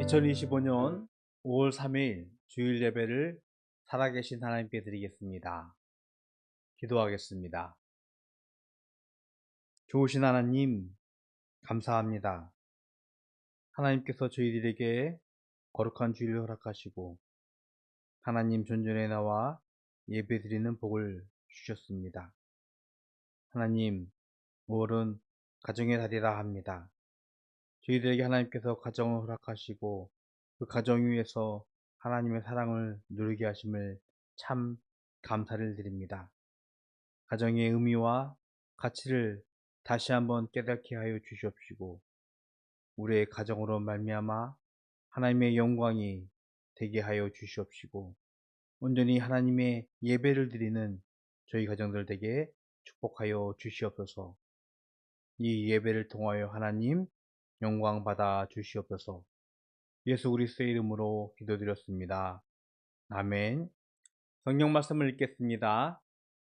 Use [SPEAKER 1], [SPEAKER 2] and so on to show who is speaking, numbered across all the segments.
[SPEAKER 1] 2025년 5월 3일 주일 예배를 살아계신 하나님께 드리겠습니다. 기도하겠습니다. 좋으신 하나님, 감사합니다. 하나님께서 저희들에게 거룩한 주일을 허락하시고 하나님 존전에 나와 예배드리는 복을 주셨습니다. 하나님, 5월은 가정의 달이라 합니다. 저희들에게 하나님께서 가정을 허락하시고 그 가정 위에서 하나님의 사랑을 누리게 하심을 참 감사를 드립니다. 가정의 의미와 가치를 다시 한번 깨닫게 하여 주시옵시고 우리의 가정으로 말미암아 하나님의 영광이 되게 하여 주시옵시고 온전히 하나님의 예배를 드리는 저희 가정들 되게 축복하여 주시옵소서. 이 예배를 통하여 하나님 영광 받아 주시옵소서. 예수 그리스도의 이름으로 기도드렸습니다. 아멘. 성경 말씀을 읽겠습니다.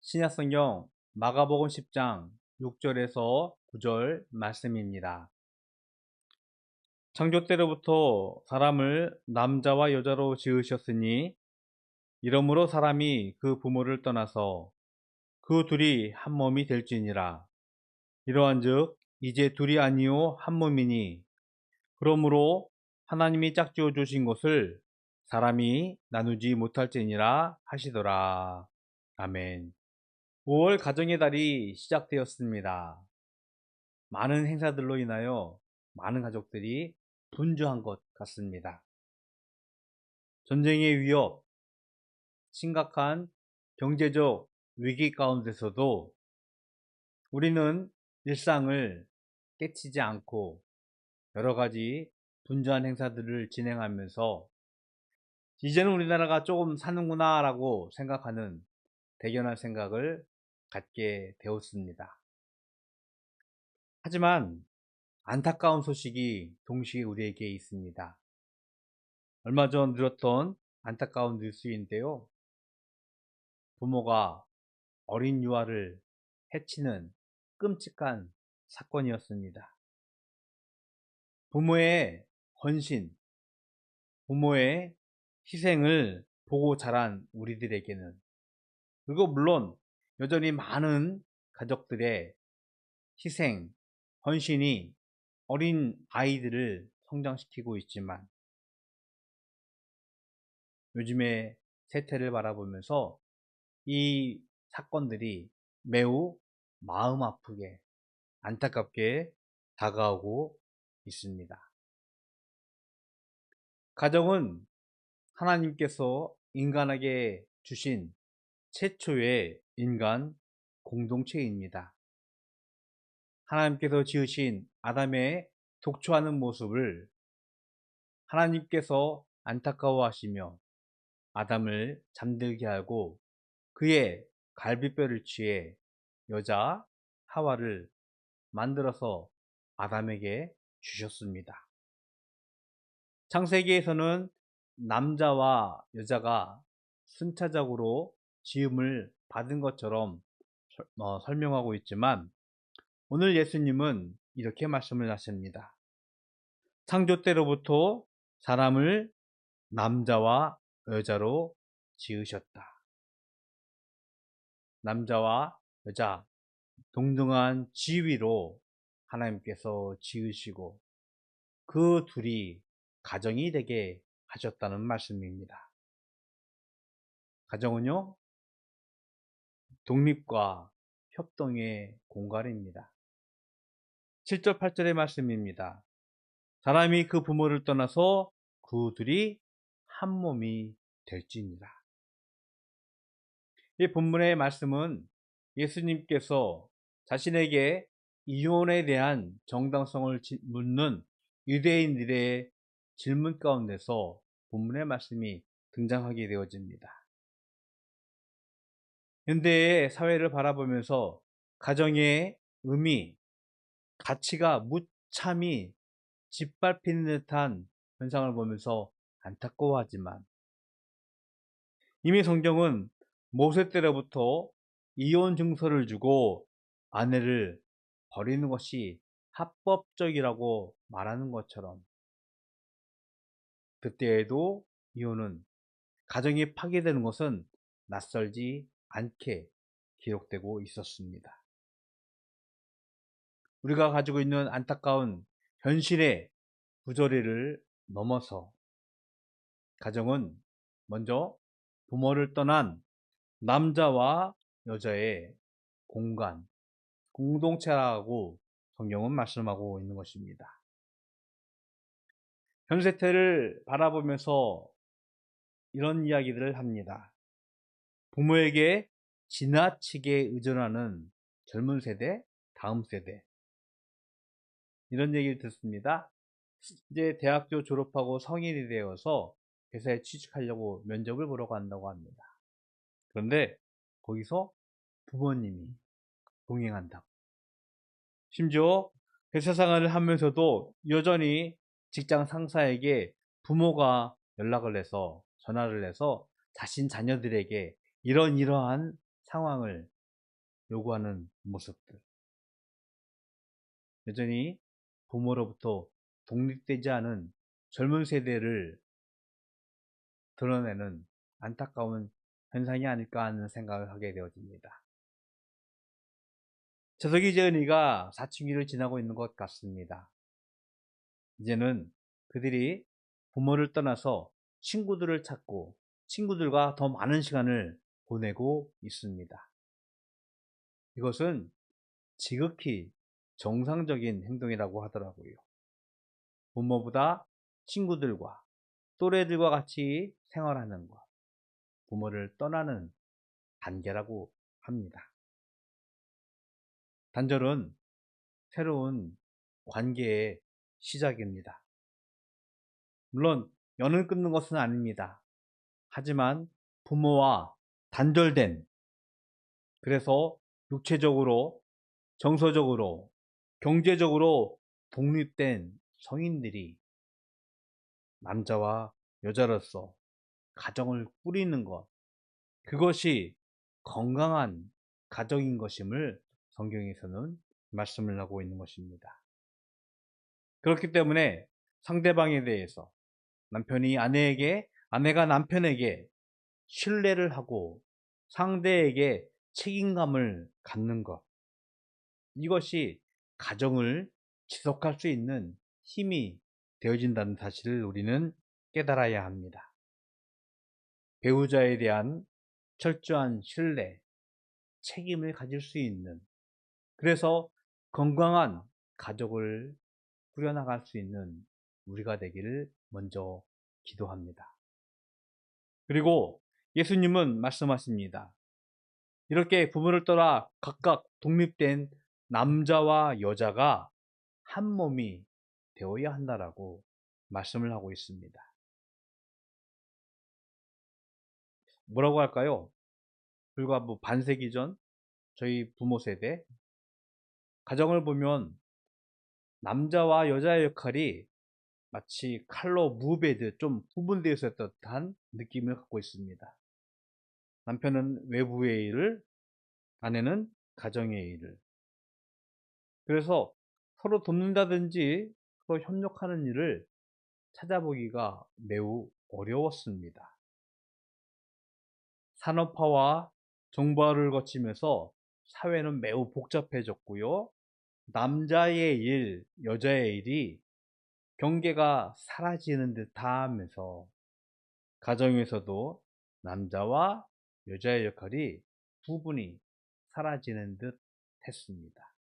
[SPEAKER 1] 신약성경 마가복음 10장 6절에서 9절 말씀입니다. 창조 때로부터 사람을 남자와 여자로 지으셨으니 이러므로 사람이 그 부모를 떠나서 그 둘이 한 몸이 될지니라. 이러한즉 이제 둘이 아니요 한 몸이니 그러므로 하나님이 짝지어 주신 것을 사람이 나누지 못할지니라 하시더라. 아멘. 5월 가정의 달이 시작되었습니다. 많은 행사들로 인하여 많은 가족들이 분주한 것 같습니다. 전쟁의 위협, 심각한 경제적 위기 가운데서도 우리는 일상을 깨치지 않고 여러 가지 분주한 행사들을 진행하면서 이제는 우리나라가 조금 사는구나 라고 생각하는 대견한 생각을 갖게 되었습니다. 하지만 안타까운 소식이 동시에 우리에게 있습니다. 얼마 전 들었던 안타까운 뉴스인데요. 부모가 어린 유아를 해치는 끔찍한 사건이었습니다. 부모의 헌신, 부모의 희생을 보고 자란 우리들에게는 그리고 물론 여전히 많은 가족들의 희생, 헌신이 어린 아이들을 성장시키고 있지만 요즘의 세태를 바라보면서 이 사건들이 매우 마음 아프게 안타깝게 다가오고 있습니다. 가정은 하나님께서 인간에게 주신 최초의 인간 공동체입니다. 하나님께서 지으신 아담의 독초하는 모습을 하나님께서 안타까워하시며 아담을 잠들게 하고 그의 갈비뼈를 취해 여자 하와를 만들어서 아담에게 주셨습니다. 창세기에서는 남자와 여자가 순차적으로 지음을 받은 것처럼 설명하고 있지만 오늘 예수님은 이렇게 말씀을 하십니다. 창조 때로부터 사람을 남자와 여자로 지으셨다. 남자와 여자 동등한 지위로 하나님께서 지으시고 그 둘이 가정이 되게 하셨다는 말씀입니다. 가정은요, 독립과 협동의 공간입니다. 7절 8절의 말씀입니다. 사람이 그 부모를 떠나서 그 둘이 한 몸이 될지니라. 이 본문의 말씀은 예수님께서 자신에게 이혼에 대한 정당성을 묻는 유대인들의 질문 가운데서 본문의 말씀이 등장하게 되어집니다. 현대의 사회를 바라보면서 가정의 의미, 가치가 무참히 짓밟히는 듯한 현상을 보면서 안타까워하지만 이미 성경은 모세 때로부터 이혼 증서를 주고 아내를 버리는 것이 합법적이라고 말하는 것처럼 그때에도 이혼은, 가정이 파괴되는 것은 낯설지 않게 기록되고 있었습니다. 우리가 가지고 있는 안타까운 현실의 부조리를 넘어서 가정은 먼저 부모를 떠난 남자와 여자의 공간, 공동체라고 성경은 말씀하고 있는 것입니다. 현 세태를 바라보면서 이런 이야기들을 합니다. 부모에게 지나치게 의존하는 젊은 세대, 다음 세대, 이런 얘기를 듣습니다. 이제 대학교 졸업하고 성인이 되어서 회사에 취직하려고 면접을 보러 간다고 합니다. 그런데 거기서 부모님이 동행한다고. 심지어 회사 생활을 하면서도 여전히 직장 상사에게 부모가 연락을 해서, 전화를 해서 자신 자녀들에게 이러한 상황을 요구하는 모습들. 여전히 부모로부터 독립되지 않은 젊은 세대를 드러내는 안타까운 현상이 아닐까 하는 생각을 하게 되어집니다. 재석이 재은이가 사춘기를 지나고 있는 것 같습니다. 이제는 그들이 부모를 떠나서 친구들을 찾고 친구들과 더 많은 시간을 보내고 있습니다. 이것은 지극히 정상적인 행동이라고 하더라고요. 부모보다 친구들과 또래들과 같이 생활하는 것, 부모를 떠나는 단계라고 합니다. 단절은 새로운 관계의 시작입니다. 물론 연을 끊는 것은 아닙니다. 하지만 부모와 단절된, 그래서 육체적으로, 정서적으로, 경제적으로 독립된 성인들이 남자와 여자로서 가정을 꾸리는 것, 그것이 건강한 가정인 것임을 성경에서는 말씀을 하고 있는 것입니다. 그렇기 때문에 상대방에 대해서 남편이 아내에게, 아내가 남편에게 신뢰를 하고 상대에게 책임감을 갖는 것, 이것이 가정을 지속할 수 있는 힘이 되어진다는 사실을 우리는 깨달아야 합니다. 배우자에 대한 철저한 신뢰, 책임을 가질 수 있는, 그래서 건강한 가족을 꾸려나갈 수 있는 우리가 되기를 먼저 기도합니다. 그리고 예수님은 말씀하십니다. 이렇게 부모를 떠나 각각 독립된 남자와 여자가 한 몸이 되어야 한다라고 말씀을 하고 있습니다. 뭐라고 할까요? 불과 반세기 전 저희 부모 세대, 가정을 보면 남자와 여자의 역할이 마치 칼로 무배듯 좀 구분되어 있었던 듯한 느낌을 갖고 있습니다. 남편은 외부의 일을, 아내는 가정의 일을. 그래서 서로 돕는다든지 서로 협력하는 일을 찾아보기가 매우 어려웠습니다. 산업화와 정보화를 거치면서 사회는 매우 복잡해졌고요. 남자의 일, 여자의 일이 경계가 사라지는 듯 하면서 가정에서도 남자와 여자의 역할이 구분이 사라지는 듯 했습니다.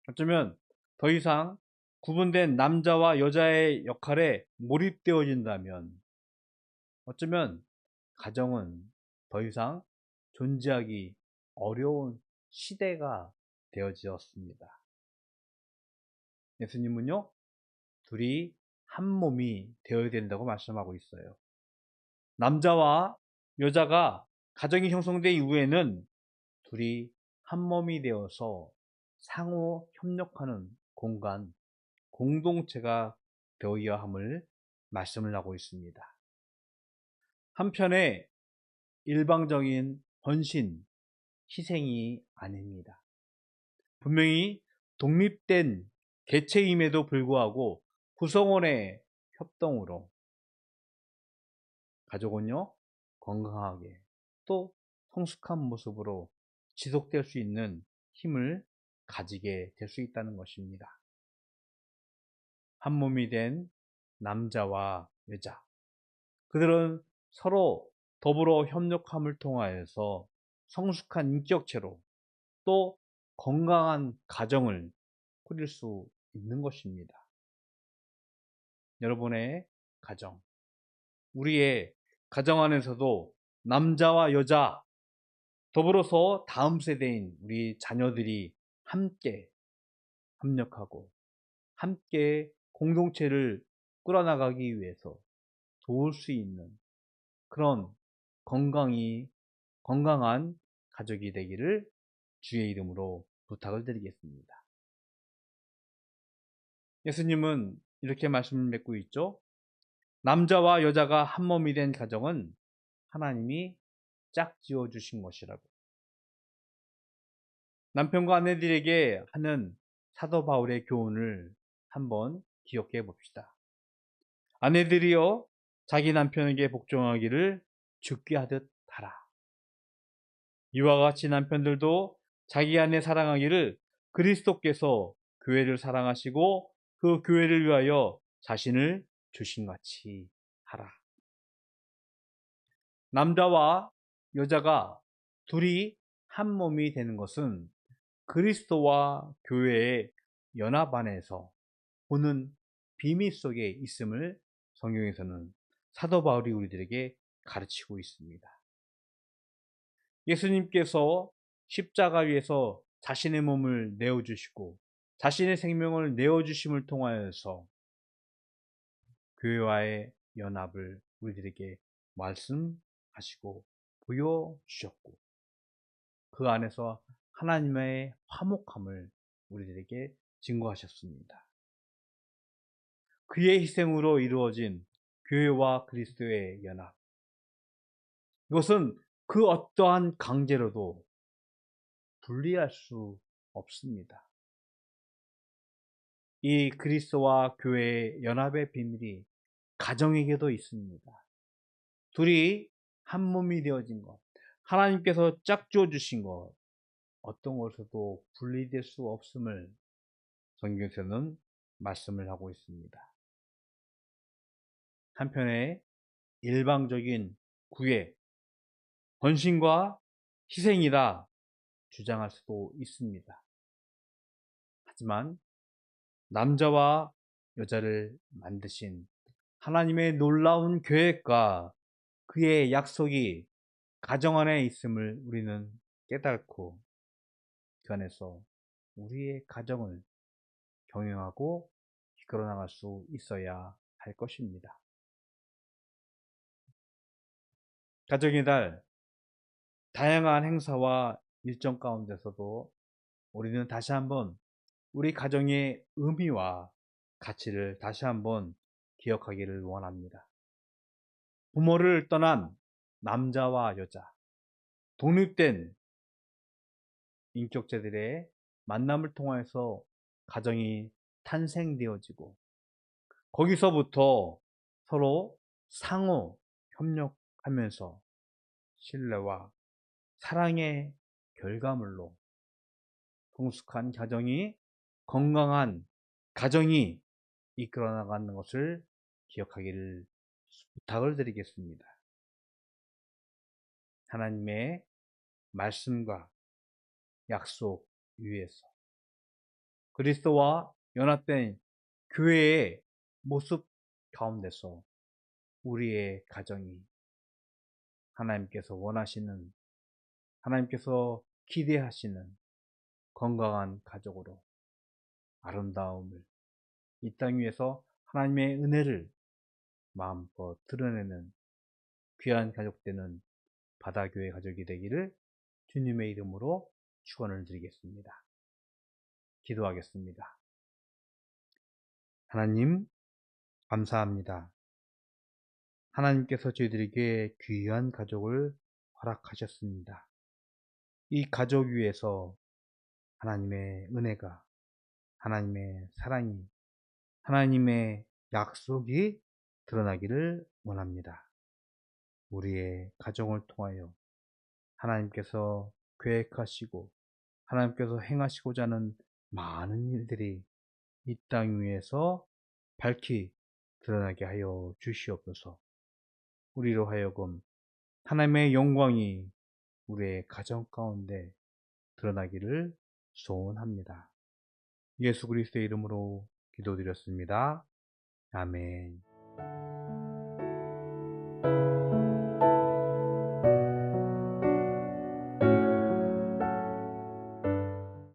[SPEAKER 1] 어쩌면 더 이상 구분된 남자와 여자의 역할에 몰입되어진다면 어쩌면 가정은 더 이상 존재하기 어려운 시대가 되어지었습니다. 예수님은요, 둘이 한 몸이 되어야 된다고 말씀하고 있어요. 남자와 여자가 가정이 형성된 이후에는 둘이 한 몸이 되어서 상호 협력하는 공간, 공동체가 되어야 함을 말씀을 하고 있습니다. 한편에 일방적인 헌신, 희생이 아닙니다. 분명히 독립된 개체임에도 불구하고 구성원의 협동으로 가족은요, 건강하게 또 성숙한 모습으로 지속될 수 있는 힘을 가지게 될 수 있다는 것입니다. 한 몸이 된 남자와 여자, 그들은 서로 더불어 협력함을 통하여서 성숙한 인격체로 또 건강한 가정을 꾸릴 수 있는 것입니다. 여러분의 가정, 우리의 가정 안에서도 남자와 여자, 더불어서 다음 세대인 우리 자녀들이 함께 협력하고 함께 공동체를 꾸려나가기 위해서 도울 수 있는 그런 건강한 가족이 되기를 주의 이름으로 부탁을 드리겠습니다. 예수님은 이렇게 말씀을 맺고 있죠. 남자와 여자가 한 몸이 된 가정은 하나님이 짝지어 주신 것이라고. 남편과 아내들에게 하는 사도 바울의 교훈을 한번 기억해 봅시다. 아내들이여 자기 남편에게 복종하기를 죽게 하듯 하라. 이와 같이 남편들도 자기 아내 사랑하기를 그리스도께서 교회를 사랑하시고 그 교회를 위하여 자신을 주신같이 하라. 남자와 여자가 둘이 한 몸이 되는 것은 그리스도와 교회의 연합 안에서 보는 비밀 속에 있음을 성경에서는 사도 바울이 우리들에게 가르치고 있습니다. 예수님께서 십자가 위에서 자신의 몸을 내어주시고 자신의 생명을 내어주심을 통하여서 교회와의 연합을 우리들에게 말씀하시고 보여주셨고 그 안에서 하나님의 화목함을 우리들에게 증거하셨습니다. 그의 희생으로 이루어진 교회와 그리스도의 연합, 이것은 그 어떠한 강제로도 분리할 수 없습니다. 이 그리스도와 교회의 연합의 비밀이 가정에게도 있습니다. 둘이 한 몸이 되어진 것, 하나님께서 짝지어 주신 것, 어떤 것에서도 분리될 수 없음을 성경에서는 말씀을 하고 있습니다. 한편에 일방적인 구애, 헌신과 희생이라 주장할 수도 있습니다. 하지만 남자와 여자를 만드신 하나님의 놀라운 계획과 그의 약속이 가정 안에 있음을 우리는 깨닫고 그 안에서 우리의 가정을 경영하고 이끌어 나갈 수 있어야 할 것입니다. 가정의 달, 다양한 행사와 일정 가운데서도 우리는 다시 한번 우리 가정의 의미와 가치를 다시 한번 기억하기를 원합니다. 부모를 떠난 남자와 여자, 독립된 인격체들의 만남을 통해서 가정이 탄생되어지고 거기서부터 서로 상호 협력하면서 신뢰와 사랑의 결과물로 성숙한 가정이, 건강한 가정이 이끌어 나가는 것을 기억하기를 부탁을 드리겠습니다. 하나님의 말씀과 약속 위에서 그리스도와 연합된 교회의 모습 가운데서 우리의 가정이 하나님께서 원하시는, 하나님께서 기대하시는 건강한 가족으로 아름다움을 이 땅 위에서 하나님의 은혜를 마음껏 드러내는 귀한 가족 되는 바다교회 가족이 되기를 주님의 이름으로 축원을 드리겠습니다. 기도하겠습니다. 하나님 감사합니다. 하나님께서 저희들에게 귀한 가족을 허락하셨습니다. 이 가족 위에서 하나님의 은혜가, 하나님의 사랑이, 하나님의 약속이 드러나기를 원합니다. 우리의 가정을 통하여 하나님께서 계획하시고 하나님께서 행하시고자 하는 많은 일들이 이 땅 위에서 밝히 드러나게 하여 주시옵소서. 우리로 하여금 하나님의 영광이 우리의 가정 가운데 드러나기를 소원합니다. 예수 그리스도의 이름으로 기도드렸습니다. 아멘.